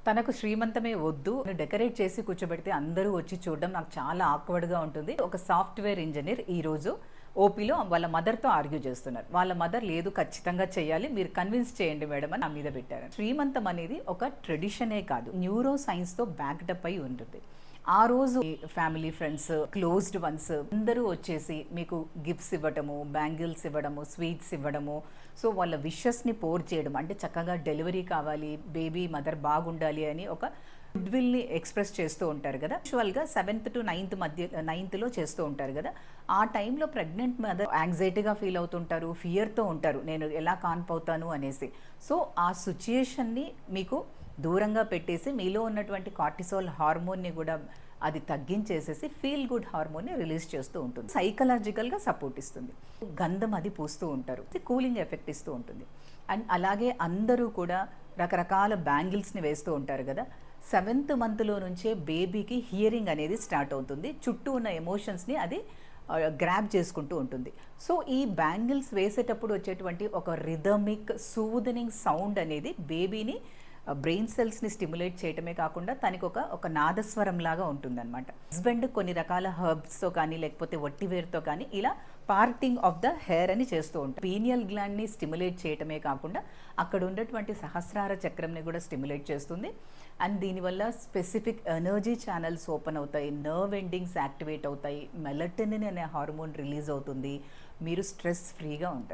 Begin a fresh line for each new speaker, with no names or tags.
తనకు శ్రీమంతమే వద్దు, డెకరేట్ చేసి కూర్చోబెడితే అందరూ వచ్చి చూడడం నాకు చాలా ఆక్వర్డ్గా ఉంటుంది. ఒక సాఫ్ట్వేర్ ఇంజనీర్ ఈరోజు ఓపీలో వాళ్ళ మదర్తో ఆర్గ్యూ చేస్తున్నారు. వాళ్ళ మదర్ లేదు ఖచ్చితంగా చేయాలి, మీరు కన్విన్స్ చేయండి మేడం అని నా మీద పెట్టారు. శ్రీమంతం అనేది ఒక ట్రెడిషనే కాదు, న్యూరో సైన్స్తో బ్యాక్డప్ అయి ఉంటుంది. ఆ రోజు ఫ్యామిలీ ఫ్రెండ్స్ క్లోజ్డ్ వన్స్ అందరూ వచ్చేసి మీకు గిఫ్ట్స్ ఇవ్వడము, బ్యాంగిల్స్ ఇవ్వడము, స్వీట్స్ ఇవ్వడము, సో వాళ్ళ విషెస్ని పోర్ చేయడం, అంటే చక్కగా డెలివరీ కావాలి, బేబీ మదర్ బాగుండాలి అని ఒక గుడ్ విల్ని ఎక్స్ప్రెస్ చేస్తూ ఉంటారు కదా. యూజువల్గా 7th to 9th మధ్య 9thలో చేస్తూ ఉంటారు కదా. ఆ టైంలో ప్రెగ్నెంట్ మదర్ యాంగ్జైటీగా ఫీల్ అవుతుంటారు, ఫియర్తో ఉంటారు, నేను ఎలా కాన్పవుతాను అనేసి. సో ఆ సిచ్యుయేషన్ని మీకు దూరంగా పెట్టేసి మీలో ఉన్నటువంటి కార్టిసోల్ హార్మోన్ని కూడా అది తగ్గించేసేసి ఫీల్ గుడ్ హార్మోన్ని రిలీజ్ చేస్తూ ఉంటుంది. సైకలాజికల్గా సపోర్ట్ ఇస్తుంది. గంధం అది పూస్తూ ఉంటారు, కూలింగ్ ఎఫెక్ట్ ఇస్తూ ఉంటుంది. అండ్ అలాగే అందరూ కూడా రకరకాల బ్యాంగిల్స్ని వేస్తూ ఉంటారు కదా. 7th మంత్లో నుంచే బేబీకి హియరింగ్ అనేది స్టార్ట్ అవుతుంది. చుట్టూ ఉన్న ఎమోషన్స్ని అది గ్రాబ్ చేసుకుంటూ ఉంటుంది. సో ఈ బ్యాంగిల్స్ వేసేటప్పుడు వచ్చేటువంటి ఒక రిథమిక్ సూదనింగ్ సౌండ్ అనేది బేబీని బ్రెయిన్ సెల్స్ని స్టిమ్యులేట్ చేయటమే కాకుండా తనకి ఒక నాదస్వరం లాగా ఉంటుందన్నమాట. హస్బెండ్ కొన్ని రకాల హర్బ్స్తో కానీ లేకపోతే వట్టివేరుతో కానీ ఇలా పార్టింగ్ ఆఫ్ ద హెయిర్ అని చేస్తూ ఉంటారు. పీనియల్ గ్లాండ్ని స్టిమ్యులేట్ చేయటమే కాకుండా అక్కడ ఉన్నటువంటి సహస్రార చక్రంని కూడా స్టిమ్యులేట్ చేస్తుంది. అండ్ దీనివల్ల స్పెసిఫిక్ ఎనర్జీ ఛానల్స్ ఓపెన్ అవుతాయి, నర్వ్ ఎండింగ్స్ యాక్టివేట్ అవుతాయి, మెలటోనిన్ అనే హార్మోన్ రిలీజ్ అవుతుంది, మీరు స్ట్రెస్ ఫ్రీగా ఉంటారు.